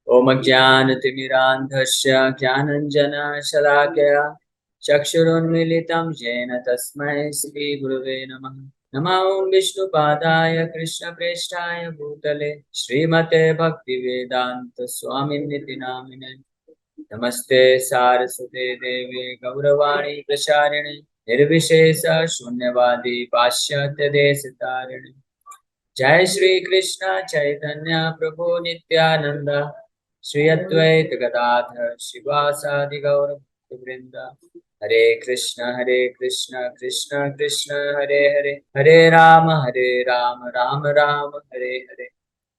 ओम ज्ञानतिमिरान्धस्य ज्ञानञ्जनशलाकया चक्षुरुन्मीलितं येन तस्मै श्रीगुरुवे नमः। नमो विष्णुपादाय कृष्णप्रेष्ठाय भूतले श्रीमते भक्तिवेदान्त स्वामिनिति नामिने। नमस्ते सारस्वते देवे गौरवाणी प्रचारिणे निर्विशेष शून्यवादी पाश्चात्य देश तारिणे। जय श्री कृष्ण चैतन्य प्रभु नित्यानंद श्री अद्वैत गदाधर शिवासादि गौर वृंद। हरे कृष्ण कृष्ण कृष्ण हरे हरे, हरे राम राम राम हरे हरे।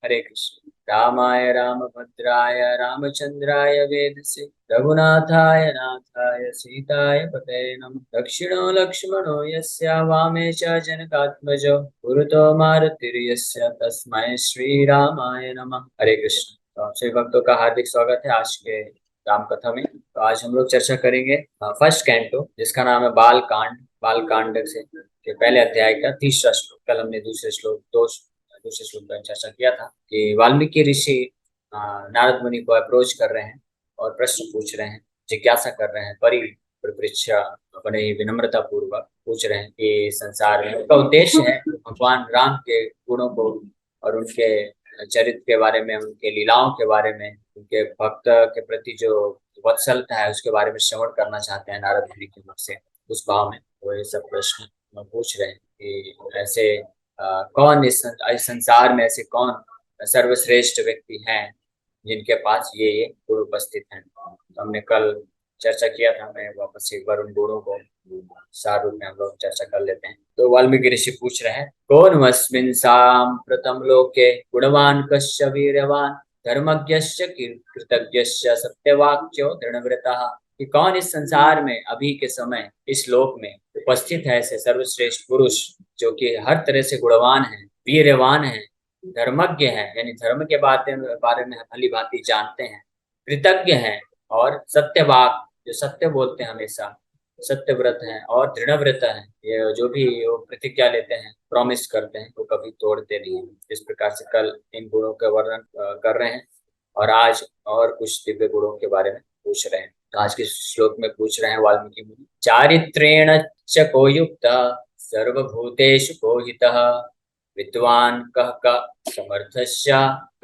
हरे कृष्ण। रामाय रामभद्राय रामचंद्राय वेदसे रघुनाथाय नाथाय सीताय पतये नमः। दक्षिणो लक्ष्मणो यस्य वामे च जनकात्मजो गुरुतो मारुतिर्यस्य तस्मै श्रीरामाय नमः। हरे कृष्ण। तो आप सभी भक्तों का हार्दिक स्वागत है आज के राम कथा में। तो आज हम लोग चर्चा करेंगे फर्स्ट कैंटो जिसका नाम है बाल कांड। बाल कांड से के पहले अध्याय का तीसरा श्लोक। कल हमने दूसरे श्लोक पर चर्चा किया था कि वाल्मीकि ऋषि नारद मुनि को अप्रोच कर रहे हैं और प्रश्न पूछ रहे हैं, जिज्ञासा कर रहे हैं, परिपृच्छा अपने विनम्रता पूर्वक पूछ रहे हैं कि संसार में उनका उद्देश्य है भगवान राम के गुणों को और उनके चरित्र के बारे में, उनके लीलाओं के बारे में, उनके भक्त के प्रति जो वत्सलता है उसके बारे में श्रवण करना चाहते हैं नारद मुनि के मुख से। उस भाव में वो ये सब प्रश्न पूछ रहे हैं कि ऐसे कौन इस संसार में ऐसे कौन सर्वश्रेष्ठ व्यक्ति हैं जिनके पास ये गुण उपस्थित हैं। तो हमने कल चर्चा किया था, मैं वापस एक बार उन गुणों को सार रूप में हम लोग चर्चा कर लेते हैं। तो वाल्मीकि ऋषि पूछ रहे हैं, कौन वस्मिन् साम्प्रतं लोके गुणवान कश्च वीर्यवान धर्मज्ञश्च कृतज्ञश्च सत्यवाक्यो दृढ़व्रतः। कि कौन इस संसार में अभी के समय इस लोक में उपस्थित है ऐसे सर्वश्रेष्ठ पुरुष जो कि हर तरह से गुणवान है, वीर्यवान है, धर्मज्ञ है, यानी धर्म के बारे में भली भांति जानते हैं, कृतज्ञ हैं और सत्यवाक जो सत्य बोलते हैं हमेशा, सत्यव्रत हैं और दृढ़व्रत हैं। ये जो भी वो प्रतिज्ञा लेते हैं, प्रॉमिस करते हैं, वो कभी तोड़ते नहीं हैं। इस प्रकार से कल इन गुणों का वर्णन कर रहे हैं और आज और कुछ दिव्य गुणों के बारे में पूछ रहे हैं। तो आज के श्लोक में पूछ रहे हैं वाल्मीकि मुनि, चारित्रेण च को युक्त सर्वभूतेषु को हितः विद्वान कः क समर्थस्य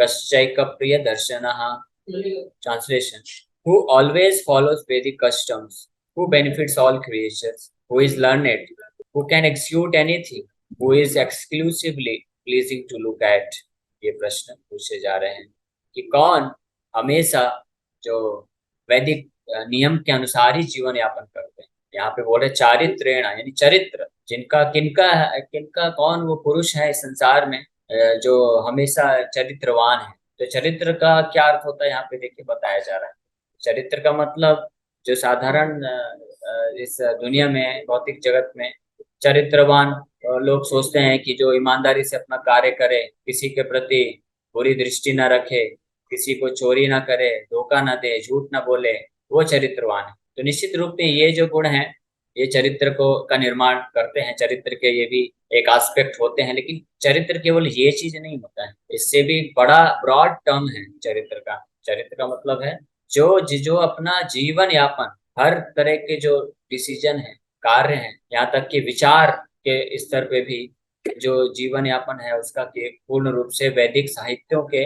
कश्चैक प्रिय दर्शनः। Translation, who always follows Vedic customs, who benefits all creatures, who is learned, who can execute anything, who is exclusively pleasing to look at। ये प्रश्न पूछे जा रहे हैं कि कौन हमेशा जो वैदिक नियम के अनुसार ही जीवन यापन करते हैं। यहाँ पे बोले चारित्रेण यानी चरित्र, जिनका किनका किनका कौन वो पुरुष है इस संसार में जो हमेशा चरित्रवान है। तो चरित्र का क्या अर्थ होता है यहाँ पे देखिए बताया जा रहा है। चरित्र का मतलब जो साधारण इस दुनिया में भौतिक जगत में चरित्रवान लोग सोचते हैं कि जो ईमानदारी से अपना कार्य करे, किसी के प्रति बुरी दृष्टि न रखे, किसी को चोरी ना करे, धोखा ना दे, झूठ ना बोले, वो चरित्रवान है। तो निश्चित रूप में ये जो गुण हैं ये चरित्र को का निर्माण करते हैं। चरित्र के ये भी एक एस्पेक्ट होते हैं, लेकिन चरित्र केवल ये चीज नहीं होता है, इससे भी बड़ा ब्रॉड टर्म है चरित्र का। चरित्र का मतलब है जो जो अपना जीवन यापन, हर तरह के जो डिसीजन है, कार्य हैं, यहाँ तक कि विचार के स्तर पे भी जो जीवन यापन है उसका कि पूर्ण रूप से वैदिक साहित्यों के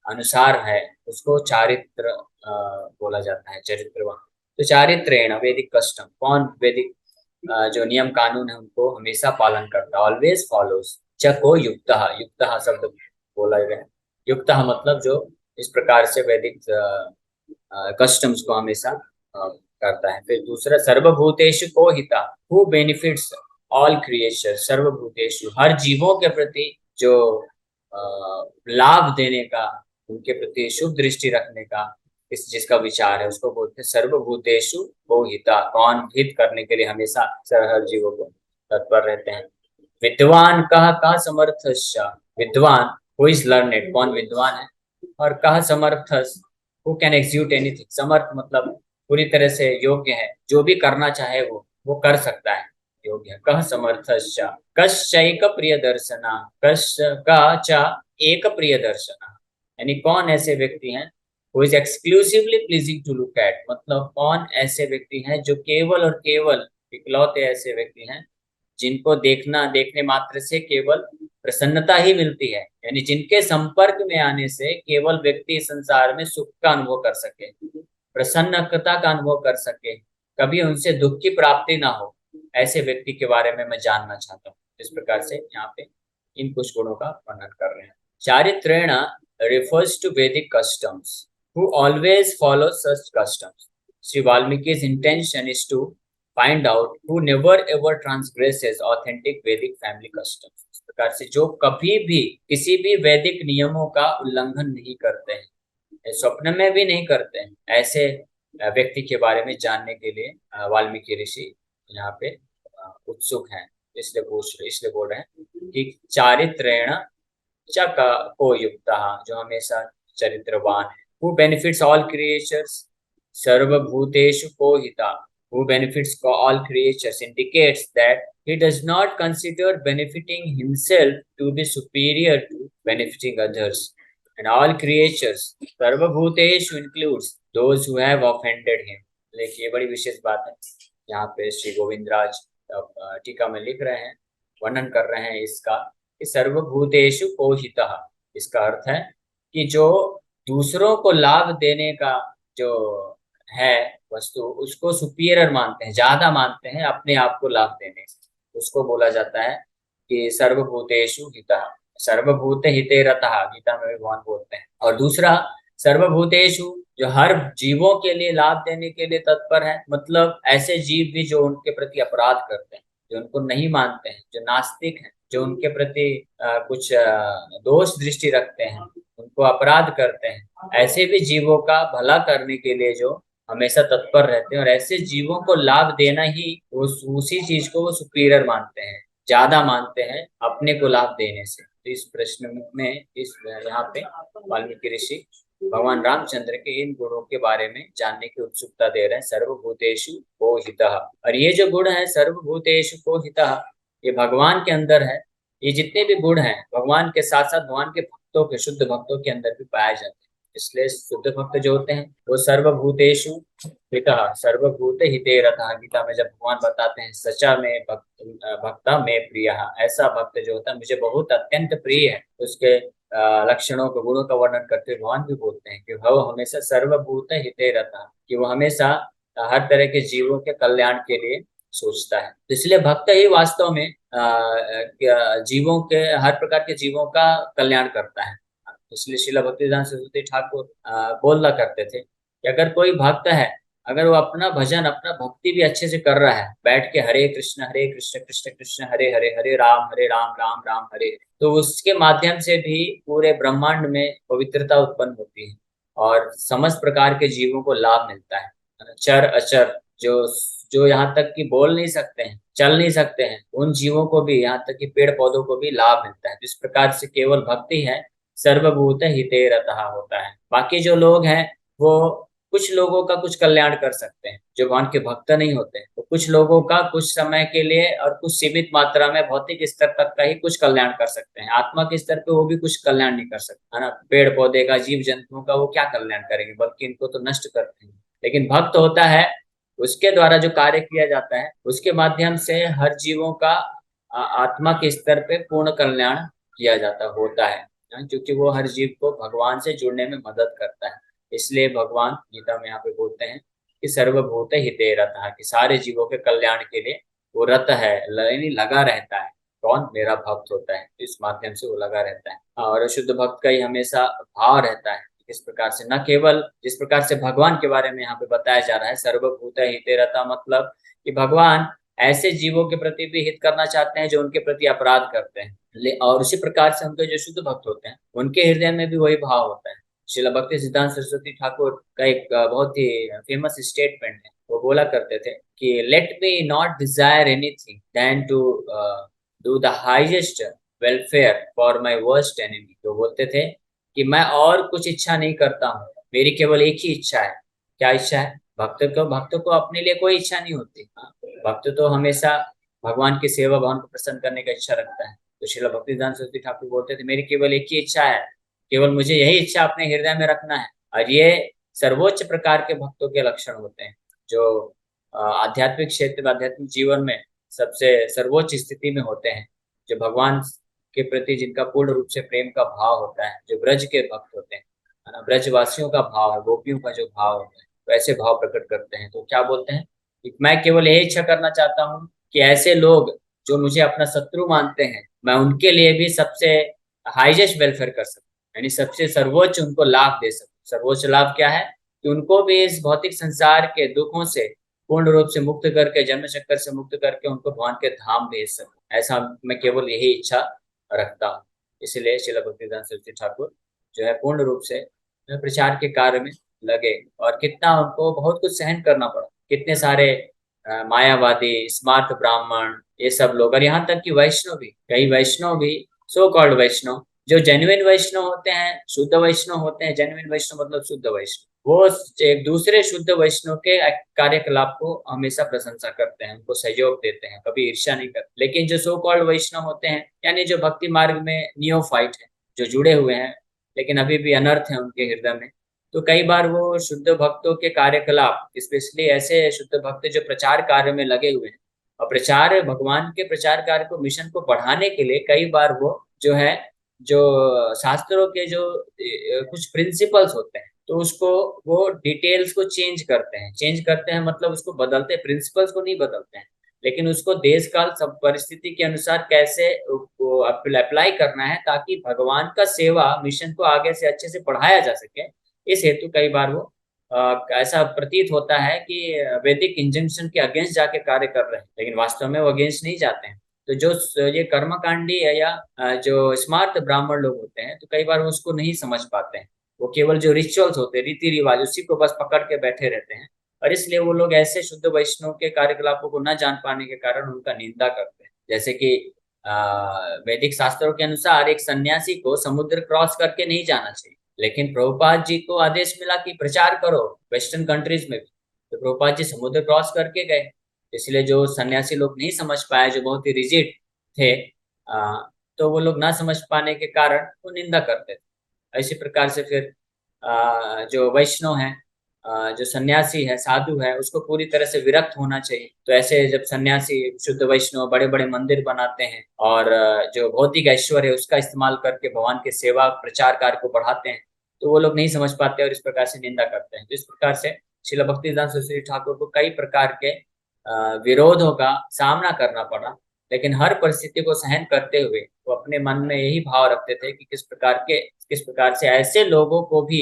अनुसार है, उसको चारित्र बोला जाता है, चरित्रवान। तो चारित्रेण वैदिक कस्टम, कौन वैदिक जो नियम कानून है उनको हमेशा पालन करता, ऑलवेज फॉलोज। चको युक्तः, युक्तः शब्द बोला गया, युक्तः मतलब जो इस प्रकार से वैदिक कस्टम्स को हमेशा करता है। फिर दूसरा सर्वभूतेषु को हिता, हु बेनिफिट्स ऑल क्रिएशन। सर्वभूतेषु हर जीवों के प्रति जो लाभ देने का, उनके प्रति शुभ दृष्टि रखने का इस जिसका विचार है उसको बोलते हैं सर्वभूतेषु को हिता। कौन हित करने के लिए हमेशा हर जीवों को तत्पर रहते हैं। विद्वान कह समर्थस्य, विद्वान हु इज लर्नेड, कौन विद्वान है, और कह समर्थस हु कैन एग्जीक्यूट एनीथिंग। समर्थ मतलब पूरी तरह से योग्य है, जो भी करना चाहे वो कर सकता है, योग्य है। कह समर्थस्य कश्चैक प्रिय दर्शना, कश का च एक प्रिय दर्शना, यानी कौन ऐसे व्यक्ति हैं who is exclusively pleasing to look at, मतलब कौन ऐसे व्यक्ति हैं जो केवल और केवल इकलौते ऐसे व्यक्ति हैं जिनको देखने मात्र से केवल प्रसन्नता ही मिलती है, यानी जिनके संपर्क में आने से केवल व्यक्ति इस संसार में सुख का अनुभव कर सके, प्रसन्नता का अनुभव कर सके, कभी उनसे दुख की प्राप्ति ना हो, ऐसे व्यक्ति के बारे में मैं जानना चाहता हूँ। इस प्रकार से यहाँ पे इन कुछ गुणों का वर्णन कर रहे हैं। चारित्रेण refers to Vedic customs. Who always follows such customs? Sri Valmiki's intention is to find out who never ever transgresses authentic Vedic family customs. इस प्रकार से जो कभी भी किसी भी वैदिक नियमों का उल्लंघन नहीं करते हैं, स्वप्न में भी नहीं करते हैं, ऐसे व्यक्ति के बारे में जानने के लिए वाल्मीकि ऋषि यहाँ पे उत्सुक हैं। इसलिए बोल रहे हैं कि चारित्रेण च को युक्त, जो हमेशा चरित्रवान है। हु बेनिफिट्स ऑल क्रिएचर्स सर्वभूतेषु को हिता, who benefits all creatures indicates that he does not consider benefiting himself to be superior to benefiting others, and all creatures सर्वभूतेषु includes those who have offended him। देखिए ये बड़ी विशेष बात है, यहाँ पे श्री गोविंदराज टीका में लिख रहे हैं, वर्णन कर रहे हैं इसका कि सर्वभूतेषु को हितः, इसका अर्थ है कि जो दूसरों को लाभ देने का जो है वस्तु, उसको सुपीरियर मानते हैं, ज्यादा मानते हैं अपने आप को लाभ देने से, उसको बोला जाता है कि सर्वभूतेषु हितः, सर्वभूत हिते रतः, गीता में भी भगवान बोलते हैं। और दूसरा सर्वभूतेषु, जो हर जीवों के लिए लाभ देने के लिए तत्पर है, मतलब ऐसे जीव भी जो उनके प्रति अपराध करते हैं, जो उनको नहीं मानते हैं, जो नास्तिक हैं, जो उनके प्रति कुछ दोष दृष्टि रखते हैं, उनको अपराध करते हैं, ऐसे भी जीवों का भला करने के लिए जो हमेशा तत्पर रहते हैं, और ऐसे जीवों को लाभ देना ही उसी चीज को वो सुपीरियर मानते हैं, ज्यादा मानते हैं अपने को लाभ देने से। तो इस प्रश्न में इस यहाँ पे वाल्मीकि ऋषि भगवान रामचंद्र के इन गुणों के बारे में जानने की उत्सुकता दे रहे हैं। सर्वभूतेषु को हितः, और ये जो गुण है सर्वभूतेषु को हितः, ये भगवान के अंदर है। ये जितने भी गुण हैं भगवान के साथ साथ भगवान के भक्तों के, शुद्ध भक्तों के अंदर भी पाए जाते हैं। इसलिए शुद्ध भक्त जो होते हैं वो सर्वभूतेषु हितः, सर्वभूत हिते रतः, गीता में जब भगवान बताते हैं सचा में भक्ता में प्रिय, ऐसा भक्त जो होता है मुझे बहुत अत्यंत प्रिय है, उसके लक्षणों को, गुणों का वर्णन करते हुए भगवान भी बोलते हैं कि वो हमेशा सर्वभूत हिते रतः, कि वो हमेशा हर तरह के जीवों के कल्याण के लिए सोचता है। तो इसलिए भक्त ही वास्तव में जीवों के, हर प्रकार के जीवों का कल्याण करता है। इसलिए श्रील भक्तिवेदांत सरस्वती ठाकुर बोला करते थे कि अगर कोई भक्त है, अगर वो अपना भजन, अपना भक्ति भी अच्छे से कर रहा है, बैठ के हरे कृष्ण कृष्ण कृष्ण हरे हरे, हरे राम राम राम हरे, तो उसके माध्यम से भी पूरे ब्रह्मांड में पवित्रता उत्पन्न होती है और समस्त प्रकार के जीवों को लाभ मिलता है। चर अचर, जो यहाँ तक कि बोल नहीं सकते हैं, चल नहीं सकते हैं, उन जीवों को भी, यहाँ तक कि पेड़ पौधों को भी लाभ मिलता है। जिस प्रकार से केवल भक्ति है सर्वभूत हिते रतः होता है। बाकी जो लोग हैं वो कुछ लोगों का कुछ कल्याण कर सकते हैं, जो भगवान के भक्त नहीं होते, तो कुछ लोगों का कुछ समय के लिए और कुछ सीमित मात्रा में भौतिक स्तर तक का ही कुछ कल्याण कर सकते हैं। आत्मा के स्तर पे वो भी कुछ कल्याण नहीं कर सकते, है ना। पेड़ पौधे का, जीव जंतुओं का वो क्या कल्याण करेंगे, बल्कि इनको तो नष्ट करते हैं। लेकिन भक्त होता है, उसके द्वारा जो कार्य किया जाता है उसके माध्यम से हर जीवों का आत्मा के स्तर पे पूर्ण कल्याण किया जाता होता है, क्योंकि वो हर जीव को भगवान से जुड़ने में मदद करता है। इसलिए भगवान गीता में यहाँ पे बोलते हैं कि सर्वभूत हिते रतः, कि सारे जीवों के कल्याण के लिए वो रत है, यानी लगा रहता है। कौन? मेरा भक्त होता है, इस माध्यम से वो लगा रहता है। और शुद्ध भक्त का ही हमेशा भाव रहता है इस प्रकार से, न केवल जिस प्रकार से भगवान के बारे में यहाँ पे बताया जा रहा है सर्वभूत हिते रतः, मतलब कि भगवान ऐसे जीवों के प्रति भी हित करना चाहते हैं जो उनके प्रति अपराध करते हैं, और उसी प्रकार से उनके जो शुद्ध भक्त होते हैं उनके हृदय में भी वही भाव होता है। श्रील भक्ति सिद्धांत सरस्वती ठाकुर का एक बहुत ही फेमस स्टेटमेंट है, वो बोला करते थे कि let me not desire anything than to do the highest welfare for my worst enemy. तो बोलते थे कि मैं और कुछ इच्छा नहीं करता हूँ, मेरी केवल एक ही इच्छा है। क्या इच्छा है? भक्त को अपने लिए कोई इच्छा नहीं होती। भक्त तो हमेशा भगवान की सेवा, भगवान को प्रसन्न करने का इच्छा रखता है। तो श्रील भक्तिवेदांत सरस्वती ठाकुर बोलते थे मेरी केवल एक ही इच्छा है, केवल मुझे यही इच्छा अपने हृदय में रखना है, और ये सर्वोच्च प्रकार के भक्तों के लक्षण होते हैं, जो आध्यात्मिक क्षेत्र, आध्यात्मिक जीवन में सबसे सर्वोच्च स्थिति में होते हैं, जो भगवान के प्रति जिनका पूर्ण रूप से प्रेम का भाव होता है, जो ब्रज के भक्त होते हैं, है ना, ब्रजवासियों का भाव है, गोपियों का जो भाव होता है, वैसे भाव प्रकट करते हैं। तो क्या बोलते हैं कि मैं केवल यही इच्छा करना चाहता हूँ कि ऐसे लोग जो मुझे अपना शत्रु मानते हैं, मैं उनके लिए भी सबसे हाईएस्ट वेलफेयर कर सकूं, यानी सबसे सर्वोच्च उनको लाभ दे सकूं। सर्वोच्च लाभ क्या है कि उनको भी इस भौतिक संसार के दुखों से पूर्ण रूप से मुक्त करके, जन्म चक्कर से मुक्त करके उनको भगवान के धाम भेज सकूं, ऐसा मैं केवल यही इच्छा रखता हूँ। इसलिए श्रील भक्तिवेदांत सरस्वती ठाकुर जो है पूर्ण रूप से प्रचार के कार्य में लगे, और कितना उनको बहुत कुछ सहन करना पड़ा, कितने सारे मायावादी, स्मार्त ब्राह्मण, ये सब लोग, और यहाँ तक कि वैष्णव भी, कई वैष्णव भी, सो कॉल्ड वैष्णव, जो जेन्युइन वैष्णव होते हैं, शुद्ध वैष्णव होते हैं, जेन्युइन वैष्णव मतलब शुद्ध वैष्णव, वो एक दूसरे शुद्ध वैष्णव के कार्यकलाप को हमेशा प्रशंसा करते हैं, उनको सहयोग देते हैं, कभी ईर्ष्या नहीं करते। लेकिन जो सो कॉल्ड वैष्णव होते हैं, यानी जो भक्ति मार्ग में नियोफाइट है, जो जुड़े हुए हैं लेकिन अभी भी अनर्थ है उनके हृदय में, तो कई बार वो शुद्ध भक्तों के कार्यकलाप, स्पेशली ऐसे शुद्ध भक्त जो प्रचार कार्य में लगे हुए हैं, और प्रचार, भगवान के प्रचार कार्य को, मिशन को बढ़ाने के लिए कई बार वो जो है, जो शास्त्रों के जो कुछ प्रिंसिपल्स होते हैं, तो उसको, वो डिटेल्स को चेंज करते हैं, चेंज करते हैं मतलब उसको बदलते हैं, प्रिंसिपल्स को नहीं बदलते हैं, लेकिन उसको देश काल सब परिस्थिति के अनुसार कैसे अप्लाई करना है, ताकि भगवान का सेवा मिशन को आगे से अच्छे से बढ़ाया जा सके। इस हेतु कई बार वो ऐसा प्रतीत होता है कि वैदिक इंजंक्शन के अगेंस्ट जाके कार्य कर रहे हैं, लेकिन वास्तव में वो अगेंस्ट नहीं जाते हैं। तो जो ये कर्मकांडी है, या जो स्मार्ट ब्राह्मण लोग होते हैं, तो कई बार वो उसको नहीं समझ पाते हैं, वो केवल जो रिचुअल्स होते हैं, रीति रिवाज, उसी को बस पकड़ के बैठे रहते हैं, और इसलिए वो लोग ऐसे शुद्ध वैष्णव के कार्यकलापों को न जान पाने के कारण उनका निंदा करते हैं। जैसे कि वैदिक शास्त्रों के अनुसार एक सन्यासी को समुद्र क्रॉस करके नहीं जाना चाहिए, लेकिन प्रभुपाद जी को आदेश मिला कि प्रचार करो वेस्टर्न कंट्रीज में भी, तो प्रभुपाद जी समुद्र क्रॉस करके गए। इसलिए जो सन्यासी लोग नहीं समझ पाए, जो बहुत ही रिजिड थे, तो वो लोग ना समझ पाने के कारण वो निंदा करते थे। इसी प्रकार से फिर जो वैष्णव है, जो सन्यासी है, साधु है, उसको पूरी तरह से विरक्त होना चाहिए। तो ऐसे जब सन्यासी, शुद्ध वैष्णव बड़े बड़े मंदिर बनाते हैं, और जो भौतिक ऐश्वर्य है उसका इस्तेमाल करके भगवान के सेवा प्रचार कार्य को बढ़ाते हैं, तो वो लोग नहीं समझ पाते और इस प्रकार से निंदा करते हैं। तो इस प्रकार से श्रील भक्तिवेदांत सरस्वती ठाकुर को कई प्रकार के विरोधों का सामना करना पड़ा, लेकिन हर परिस्थिति को सहन करते हुए वो अपने मन में यही भाव रखते थे कि किस प्रकार से ऐसे लोगों को भी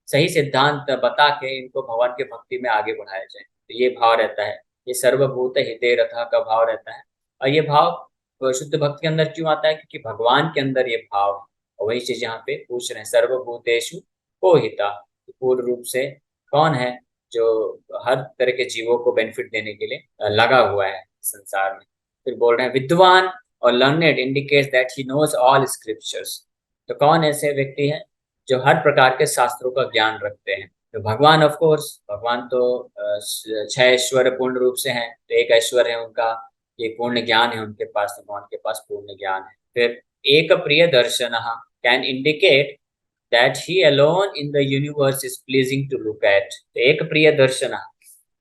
सही सिद्धांत बता के इनको भगवान के भक्ति में आगे बढ़ाया जाए। तो ये भाव रहता है, ये सर्वभूत हिते रथा का भाव रहता है। और ये भाव शुद्ध भक्त के अंदर क्यों आता है? क्योंकि भगवान के अंदर ये भाव है। और वही चीज यहाँ पे पूछ रहे हैं, सर्वभूतेषु को हिता, तो पूर्ण रूप से कौन है जो हर तरह के जीवों को बेनिफिट देने के लिए लगा हुआ है संसार में। फिर बोल रहे हैं विद्वान और learned indicates that he knows all scriptures. तो कौन ऐसे व्यक्ति हैं जो हर प्रकार के शास्त्रों का ज्ञान रखते हैं? तो भगवान, ऑफ कोर्स, भगवान तो छह ऐश्वर्य पूर्ण रूप से हैं, तो एक ऐश्वर्य है उनका ये पूर्ण ज्ञान है उनके पास, तो भगवान के पास पूर्ण ज्ञान है। फिर एक प्रिय दर्शन can indicate that he alone in the universe is pleasing to look at. तो एक प्रिय दर्शन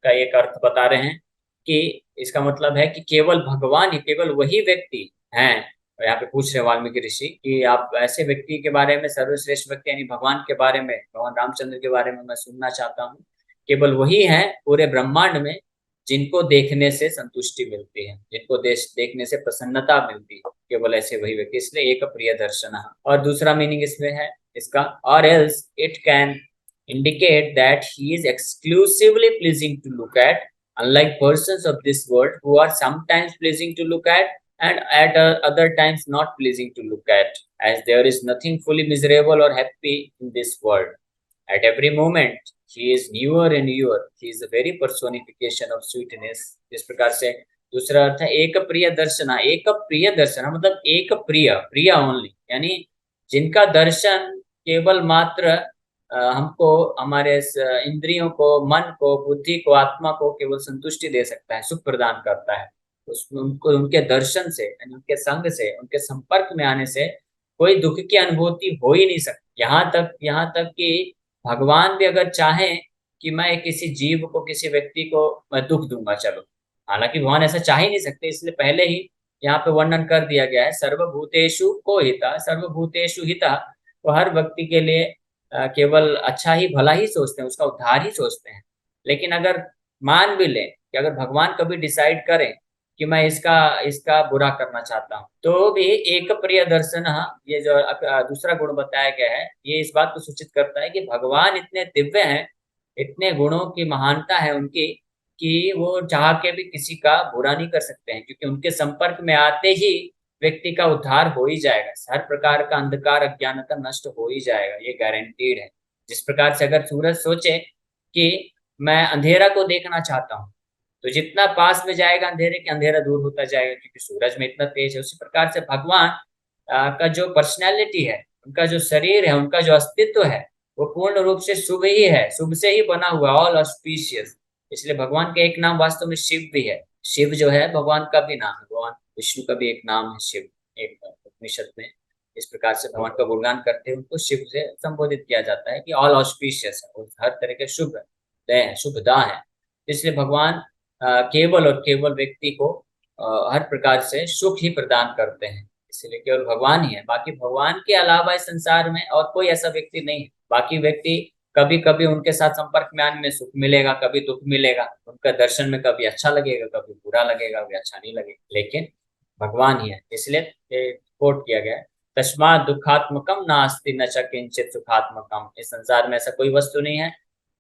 का एक अर्थ बता रहे हैं कि इसका मतलब है कि केवल भगवान ही, केवल वही व्यक्ति हैं। और यहाँ पे पूछ रहे वाल्मीकि ऋषि कि आप ऐसे व्यक्ति के बारे में, सर्वश्रेष्ठ व्यक्ति यानी भगवान के बारे में, भगवान रामचंद्र के बारे में मैं सुनना चाहता हूँ। केवल वही है पूरे ब्रह्मांड में जिनको देखने से संतुष्टि मिलती है, जिनको देखने से प्रसन्नता मिलती है, केवल ऐसे वही व्यक्ति। इसलिए एक प्रिय दर्शन। और दूसरा मीनिंग इसमें है इसका, और else it can indicate that he is exclusively pleasing to look at, unlike persons of this world who are sometimes pleasing to look at and at other times not pleasing to look at, as there is nothing fully miserable or happy in this world. At every moment he is newer and newer, he is the very personification of sweetness। इस प्रकार से दूसरा अर्थ है एक प्रिय दर्शना। एक प्रिय दर्शना मतलब एक प्रिय, प्रिय ओनली, यानी जिनका दर्शन केवल मात्र हमको, हमारे इंद्रियों को, मन को, बुद्धि को, आत्मा को केवल संतुष्टि दे सकता है, सुख प्रदान करता है। उनको, उनके दर्शन से, उनके संग से, उनके संपर्क में आने से कोई दुख की अनुभूति हो ही नहीं सकती। यहाँ तक कि भगवान भी अगर चाहें कि मैं किसी जीव को, किसी व्यक्ति को मैं दुख दूंगा, चलो, हालांकि भगवान ऐसा चाह ही नहीं सकते, इसलिए पहले ही यहाँ पे वर्णन कर दिया गया है, सर्वभूतेषु को हिता सर्वभूतेषु हिता। वो हर व्यक्ति के लिए केवल अच्छा ही, भला ही सोचते हैं, उसका उद्धार ही सोचते हैं। लेकिन अगर मान भी लें कि अगर भगवान कभी डिसाइड करें कि मैं इसका इसका बुरा करना चाहता हूँ, तो भी एक प्रिय दर्शन, ये जो दूसरा गुण बताया गया है, ये इस बात को सूचित करता है कि भगवान इतने दिव्य हैं, इतने गुणों की महानता है उनकी, कि वो चाह के भी किसी का बुरा नहीं कर सकते हैं, क्योंकि उनके संपर्क में आते ही व्यक्ति का उद्धार हो ही जाएगा, हर प्रकार का अंधकार अज्ञानता नष्ट हो ही जाएगा, ये गारंटीड है। जिस प्रकार से अगर सूरज सोचे कि मैं अंधेरा को देखना चाहता हूँ, तो जितना पास में जाएगा अंधेरे के, अंधेरा दूर होता जाएगा, क्योंकि सूरज में इतना तेज है। उसी प्रकार से भगवान का जो पर्सनैलिटी है, उनका जो शरीर है, उनका जो अस्तित्व है, वो पूर्ण रूप से शुभ ही है, शुभ से ही बना हुआ, ऑल ऑस्पिशियस। इसलिए भगवान का एक नाम वास्तव में शिव भी है। शिव जो है भगवान का भी नाम है, भगवान विष्णु का भी एक नाम है शिव। एक उपनिषद में इस प्रकार से भगवान का गुणगान करते हैं, उनको शिव से संबोधित किया जाता है कि ऑल ऑस्पिशियस है, और हर तरह के शुभ दय है, शुभदा है। इसलिए भगवान केवल और केवल व्यक्ति को हर प्रकार से सुख ही प्रदान करते हैं, इसलिए केवल भगवान ही है। बाकी भगवान के अलावा इस संसार में और कोई ऐसा व्यक्ति नहीं है। बाकी व्यक्ति कभी कभी उनके साथ संपर्क में आने में सुख मिलेगा, कभी दुख मिलेगा, उनका दर्शन में कभी अच्छा लगेगा, कभी बुरा लगेगा, कभी अच्छा नहीं लगेगा, लेकिन भगवान ही है। इसलिए कोट किया गया है, तस्मात् दुखात्मकम नास्ति न च किंचित सुखात्मकम। इस संसार में ऐसा कोई वस्तु नहीं है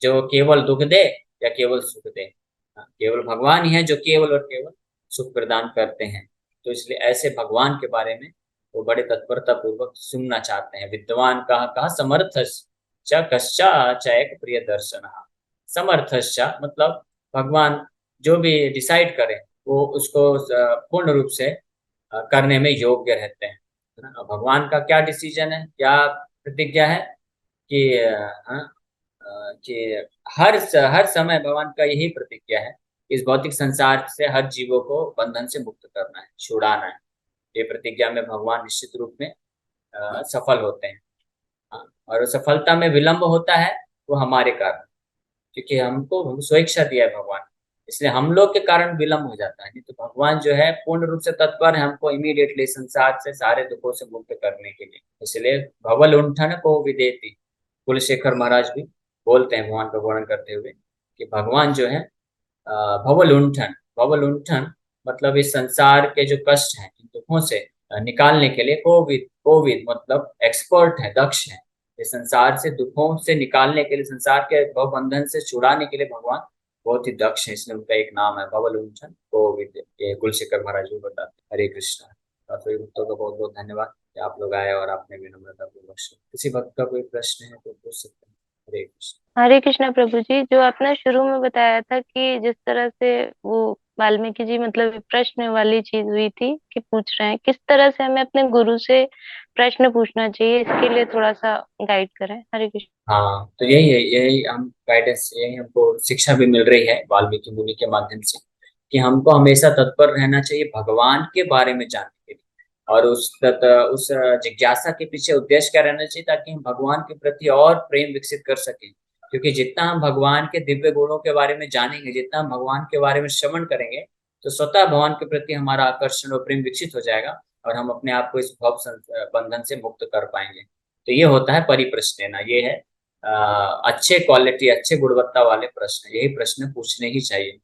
जो केवल दुख दे या केवल सुख दे। केवल भगवान ही है जो केवल और केवल सुख प्रदान करते हैं। तो इसलिए ऐसे भगवान के बारे में वो बड़े तत्परता पूर्वक सुनना चाहते हैं। विद्वान कहा कहा समर्थश्च कश्चा चैक प्रिय दर्शन। समर्थश्च मतलब भगवान जो भी डिसाइड करे वो उसको पूर्ण रूप से करने में योग्य रहते हैं, है ना। भगवान का क्या डिसीजन है, क्या प्रतिज्ञा है कि कि हर समय भगवान का यही प्रतिज्ञा है, इस भौतिक संसार से हर जीवों को बंधन से मुक्त करना है, छुड़ाना है। ये प्रतिज्ञा में भगवान निश्चित रूप में सफल होते हैं। हाँ, और सफलता में विलंब होता है वो हमारे कारण, क्योंकि हमको स्वेच्छा दिया है भगवान, इसलिए हम लोग के कारण विलंब हो जाता है। नहीं तो भगवान जो है पूर्ण रूप से तत्पर है हमको इमीडिएटली संसार से, सारे दुखों से मुक्त करने के लिए। इसलिए भव लुंठन को विदेति, कुलशेखर महाराज भी बोलते हैं भगवान का वर्णन करते हुए कि भगवान जो है भवलुंठन, भवलुंठन मतलब इस संसार के जो कष्ट हैं, इन दुखों से निकालने के लिए, कोविद, कोविद मतलब एक्सपर्ट है, दक्ष है। इस संसार से दुखों से निकालने के लिए, संसार के भव बंधन से छुड़ाने के लिए भगवान बहुत ही दक्ष है, इसलिए उनका एक नाम है भवलुंठन कोविद। ये कुलशेखर महाराज भी बताते हैं। हरे कृष्णा। सभी भक्तों का बहुत बहुत धन्यवाद कि आप लोग आए और आपने विनम्रता पूर्वक सुना। किसी भक्त का कोई प्रश्न है तो पूछ सकते हैं। हरे कृष्ण। हरे कृष्णा प्रभु जी। जो आपने शुरू में बताया था कि जिस तरह से वो वाल्मीकि जी मतलब प्रश्न वाली चीज हुई थी कि पूछ रहे हैं किस तरह से हमें अपने गुरु से प्रश्न पूछना चाहिए, इसके लिए थोड़ा सा गाइड करें। हरे कृष्ण। हाँ, तो यही है, यही हम गाइडेंस, यही हमको शिक्षा भी मिल रही है वाल्मीकि मुनि के माध्यम से, कि हमको हमेशा तत्पर रहना चाहिए भगवान के बारे में जानने के लिए, और उस जिज्ञासा के पीछे उद्देश्य क्या रहना चाहिए, ताकि हम भगवान के प्रति और प्रेम विकसित कर सकें। क्योंकि जितना हम भगवान के दिव्य गुणों के बारे में जानेंगे, जितना हम भगवान के बारे में श्रवण करेंगे, तो स्वतः भगवान के प्रति हमारा आकर्षण और प्रेम विकसित हो जाएगा, और हम अपने आप को इस बंधन से मुक्त कर पाएंगे। तो ये होता है परिप्रश्न लेना, ये है अच्छे क्वालिटी, अच्छे गुणवत्ता वाले प्रश्न, यही प्रश्न पूछने ही चाहिए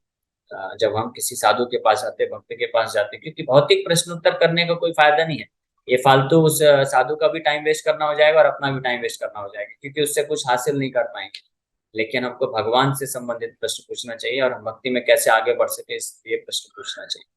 जब हम किसी साधु के पास जाते, भक्त के पास जाते। क्योंकि भौतिक प्रश्न उत्तर करने का कोई फायदा नहीं है, ये फालतू उस साधु का भी टाइम वेस्ट करना हो जाएगा और अपना भी टाइम वेस्ट करना हो जाएगा, क्योंकि उससे कुछ हासिल नहीं कर पाएंगे। लेकिन हमको भगवान से संबंधित प्रश्न पूछना चाहिए, और हम भक्ति में कैसे आगे बढ़ सके, ये प्रश्न पूछना चाहिए।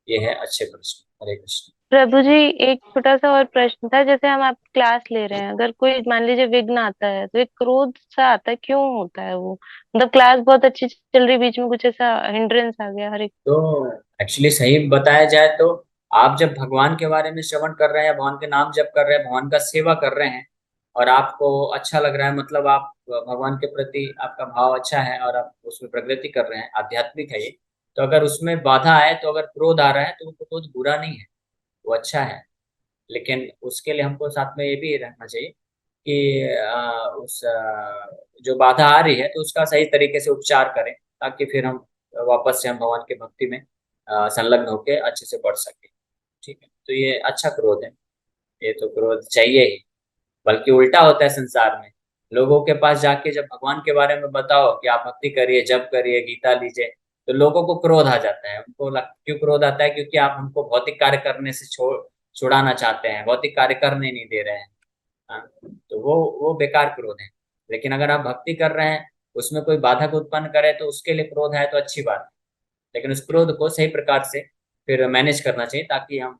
ये है अच्छे प्रश्न। हरे कृष्ण। प्रभु जी, एक छोटा सा और प्रश्न था। जैसे हम आप क्लास ले रहे हैं, अगर कोई मान लीजिए विघ्न आता है तो एक क्रोध सा आता है, क्यों होता है वो? मतलब क्लास बहुत अच्छी चल रही, बीच में कुछ ऐसा हिंड्रेंस आ गया। हरे। तो एक्चुअली सही बताया जाए तो, आप जब भगवान के बारे में श्रवण कर रहे हैं, भगवान के नाम जप कर रहे हैं, भगवान का सेवा कर रहे हैं, और आपको अच्छा लग रहा है, मतलब आप भगवान के प्रति आपका भाव अच्छा है और आप उसमें प्रगति कर रहे हैं, आध्यात्मिक है ये। तो अगर उसमें बाधा आए, तो अगर क्रोध आ रहा है, तो वो क्रोध बुरा नहीं है, वो अच्छा है। लेकिन उसके लिए हमको साथ में ये भी रहना चाहिए कि जो बाधा आ रही है तो उसका सही तरीके से उपचार करें, ताकि फिर हम वापस से हम भगवान के भक्ति में संलग्न होकर अच्छे से पढ़ सके। ठीक है, तो ये अच्छा क्रोध है। ये तो क्रोध चाहिए ही। बल्कि उल्टा होता है संसार में, लोगों के पास जाके जब भगवान के बारे में बताओ कि आप भक्ति करिए, जप करिए, गीता लीजिए, तो लोगों को क्रोध आ जाता है। क्यों क्रोध आता है? क्योंकि आप हमको भौतिक कार्य करने से छुड़ाना चाहते हैं, भौतिक कार्य करने नहीं दे रहे हैं। हाँ, तो वो बेकार क्रोध है। लेकिन अगर आप भक्ति कर रहे हैं, उसमें कोई बाधक उत्पन्न करे तो उसके लिए क्रोध है तो अच्छी बात है। लेकिन उस क्रोध को सही प्रकार से फिर मैनेज करना चाहिए, ताकि हम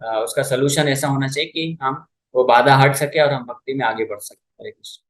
उसका सलूशन ऐसा होना चाहिए कि हम वो बाधा हट सके और हम भक्ति में आगे बढ़ सके। हरे कृष्ण।